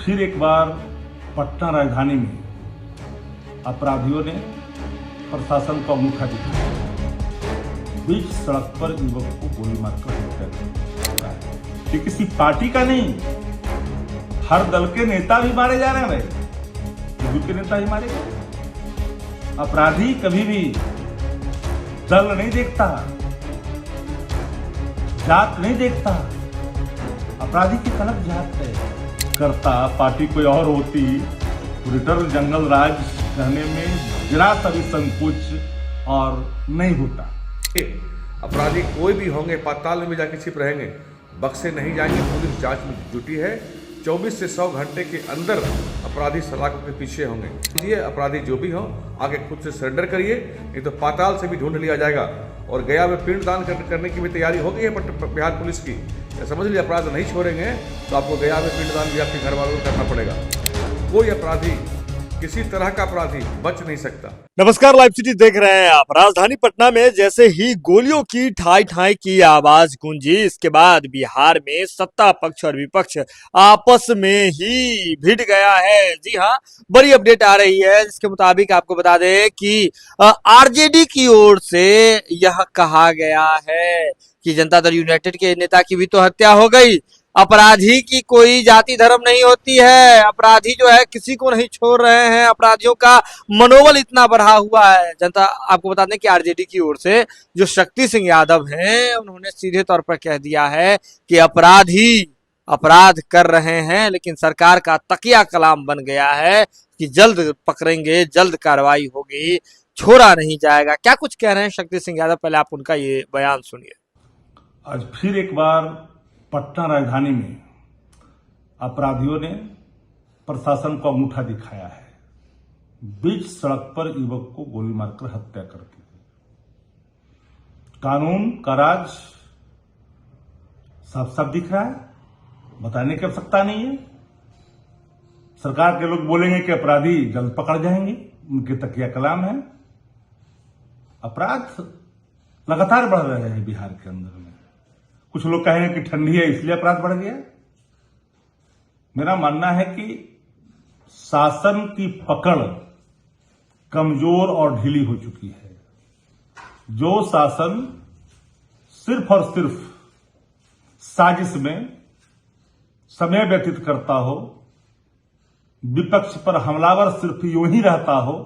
फिर एक बार पटना राजधानी में अपराधियों ने प्रशासन को अंगूठा दिखाया। बीच सड़क पर युवक को गोली मारकर हत्या कर। ये किसी पार्टी का नहीं, हर दल के नेता भी मारे जा रहे हैं भाई, युद्ध के नेता ही मारे गए। अपराधी कभी भी दल नहीं देखता, जात नहीं देखता, अपराधी की अलग जात है। करता पार्टी कोई और होती तो रिटर्न जंगल राज कहने में जरा सा भी संकोच और नहीं होता। अपराधी कोई भी होंगे पाताल में जाके छिप रहेंगे, बक्से नहीं जाएंगे। पुलिस जांच में जुटी है। 24 से 100 घंटे के अंदर अपराधी सलाखों के पीछे होंगे। इसलिए अपराधी जो भी हो आगे खुद से सरेंडर करिए, नहीं तो पाताल से भी ढूंढ लिया जाएगा। और गया में पिंडदान करने की भी तैयारी हो गई है बिहार पुलिस की। समझ लीजिए, अपराध नहीं छोड़ेंगे तो आपको गया में पिंडदान भी आपके घर वालों को करना पड़ेगा। कोई अपराधी, किसी तरह का अपराधी बच नहीं सकता। नमस्कार, लाइव सिटी देख रहे हैं आप। राजधानी पटना में जैसे ही गोलियों की ठाई ठाई की आवाज गूंजी, इसके बाद बिहार में सत्ता पक्ष और विपक्ष आपस में ही भिड़ गया है। जी हाँ, बड़ी अपडेट आ रही है जिसके मुताबिक आपको बता दें कि आरजेडी की ओर से यह कहा गया है कि जनता दल यूनाइटेड के नेता की भी तो हत्या हो गई। अपराधी की कोई जाति धर्म नहीं होती है, अपराधी जो है किसी को नहीं छोड़ रहे हैं। अपराधियों का मनोबल इतना बढ़ा हुआ है। जनता, आपको बता दें कि आरजेडी की ओर से जो शक्ति सिंह यादव हैं, उन्होंने सीधे तौर पर कह दिया है कि अपराधी अपराध कर रहे हैं, लेकिन सरकार का तकिया कलाम बन गया है कि जल्द पकड़ेंगे, जल्द कार्रवाई होगी, छोड़ा नहीं जाएगा। क्या कुछ कह रहे हैं शक्ति सिंह यादव, पहले आप उनका ये बयान सुनिए। आज फिर एक बार पटना राजधानी में अपराधियों ने प्रशासन को अंगूठा दिखाया है। बीच सड़क पर युवक को गोली मारकर हत्या कर दी। कानून का राज साफ साफ दिख रहा है, बताने की आवश्यकता नहीं है। सरकार के लोग बोलेंगे कि अपराधी जल्द पकड़ जाएंगे, उनके तकिया कलाम है। अपराध लगातार बढ़ रहे हैं बिहार के अंदर में। कुछ लोग कहेंगे कि ठंडी है इसलिए अपराध बढ़ गया। मेरा मानना है कि शासन की पकड़ कमजोर और ढीली हो चुकी है। जो शासन सिर्फ और सिर्फ साजिश में समय व्यतीत करता हो, विपक्ष पर हमलावर सिर्फ यूं ही रहता हो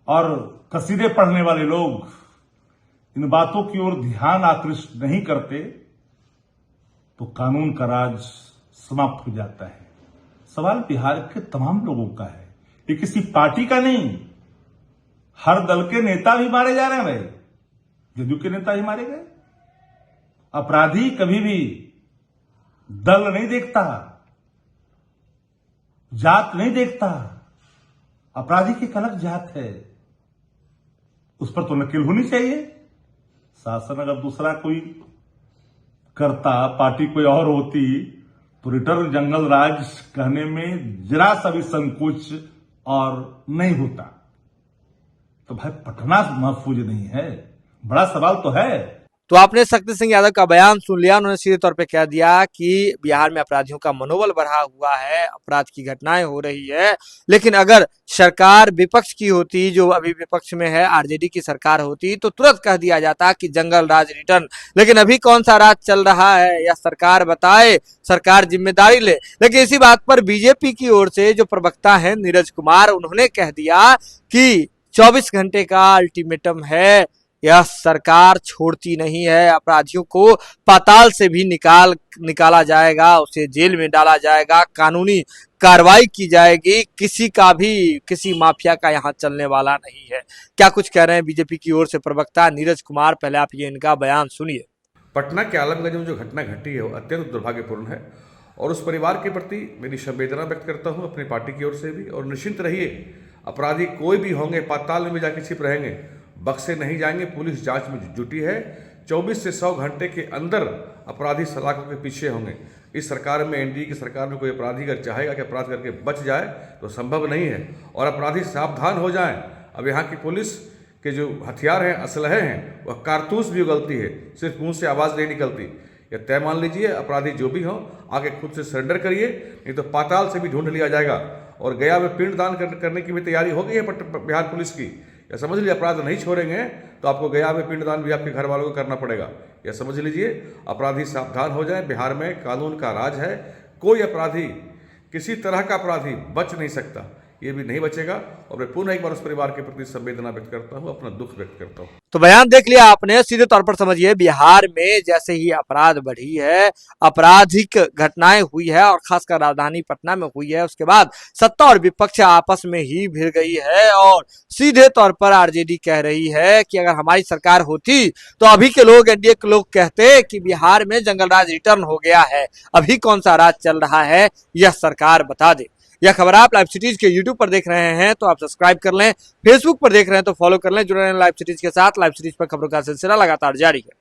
और कसीदे पढ़ने वाले लोग इन बातों की ओर ध्यान आकृष्ट नहीं करते, तो कानून का राज समाप्त हो जाता है। सवाल बिहार के तमाम लोगों का है, ये किसी पार्टी का नहीं, हर दल के नेता भी मारे जा रहे हैं भाई, जदयू के नेता ही मारे गए। अपराधी कभी भी दल नहीं देखता, जात नहीं देखता, अपराधी की एक अलग जात है, उस पर तो नकेल होनी चाहिए। शासन अगर दूसरा कोई करता, पार्टी कोई और होती तो रिटर्न जंगल राज कहने में जरा सा भी संकोच और नहीं होता। तो भाई पटना महफूज नहीं है, बड़ा सवाल तो है। तो आपने शक्ति सिंह यादव का बयान सुन लिया। उन्होंने सीधे तौर पे कह दिया कि बिहार में अपराधियों का मनोबल बढ़ा हुआ है, अपराध की घटनाएं हो रही है। लेकिन अगर सरकार विपक्ष की होती, जो अभी विपक्ष में है, आरजेडी की सरकार होती, तो तुरंत कह दिया जाता कि जंगल राज रिटर्न। लेकिन अभी कौन सा राज चल रहा है, या सरकार बताए, सरकार जिम्मेदारी ले। लेकिन इसी बात पर बीजेपी की ओर से जो प्रवक्ता है नीरज कुमार, उन्होंने कह दिया कि 24 घंटे का अल्टीमेटम है, यह सरकार छोड़ती नहीं है। अपराधियों को पाताल से भी निकाला जाएगा, उसे जेल में डाला जाएगा, कानूनी कार्रवाई की जाएगी। किसी माफिया का यहाँ चलने वाला नहीं है। क्या कुछ कह रहे हैं बीजेपी की ओर से प्रवक्ता नीरज कुमार, पहले आप ये इनका बयान सुनिए। पटना के आलमगंज में जो घटना घटी है वो अत्यंत दुर्भाग्यपूर्ण है और उस परिवार के प्रति मेरी संवेदना व्यक्त करता हूँ अपनी पार्टी की ओर से भी। और निश्चिंत रहिए, अपराधी कोई भी होंगे पाताल में जाके छिप रहेंगे, बक्से नहीं जाएंगे। पुलिस जांच में जुटी है। 24 से 100 घंटे के अंदर अपराधी सलाखों के पीछे होंगे। इस सरकार में, एनडीए की सरकार में, कोई अपराधी अगर चाहेगा कि अपराध करके बच जाए तो संभव नहीं है। और अपराधी सावधान हो जाएं। अब यहाँ की पुलिस के जो हथियार हैं, असलहे हैं, वह कारतूस भी उगलती है, सिर्फ मुंह से आवाज़ नहीं निकलती। यह तय मान लीजिए, अपराधी जो भी हों आगे खुद से सरेंडर करिए, नहीं तो पाताल से भी ढूंढ लिया जाएगा। और गया में पिंडदान करने की भी तैयारी हो गई है बिहार पुलिस की। यह समझ लीजिए, अपराध नहीं छोड़ेंगे तो आपको गया में पिंडदान भी आपके घर वालों को करना पड़ेगा। यह समझ लीजिए, अपराधी सावधान हो जाए। बिहार में कानून का राज है, कोई अपराधी, किसी तरह का अपराधी बच नहीं सकता, ये भी नहीं बचेगा। और मैं पुनः एक बार उस परिवार के प्रति संवेदना व्यक्त करता हूँ, अपना दुख व्यक्त करता हूँ। तो बयान देख लिया आपने। सीधे तौर पर समझिए, बिहार में जैसे ही अपराध बढ़ी है, आपराधिक घटनाएं हुई है और खासकर राजधानी पटना में हुई है, उसके बाद सत्ता और विपक्ष आपस में ही भिड़ गई है और सीधे तौर पर आरजेडी कह रही है कि अगर हमारी सरकार होती तो अभी के लोग, एनडीए के लोग कहते कि बिहार में जंगल राज रिटर्न हो गया है। अभी कौन सा राज चल रहा है यह सरकार बता दे। यह खबर आप लाइव सिटीज के यूट्यूब पर देख रहे हैं तो आप सब्सक्राइब कर लें, फेसबुक पर देख रहे हैं तो फॉलो कर लें। जुड़े रहें लाइव सिटीज के साथ। लाइव सिटीज पर खबरों का सिलसिला लगातार जारी है।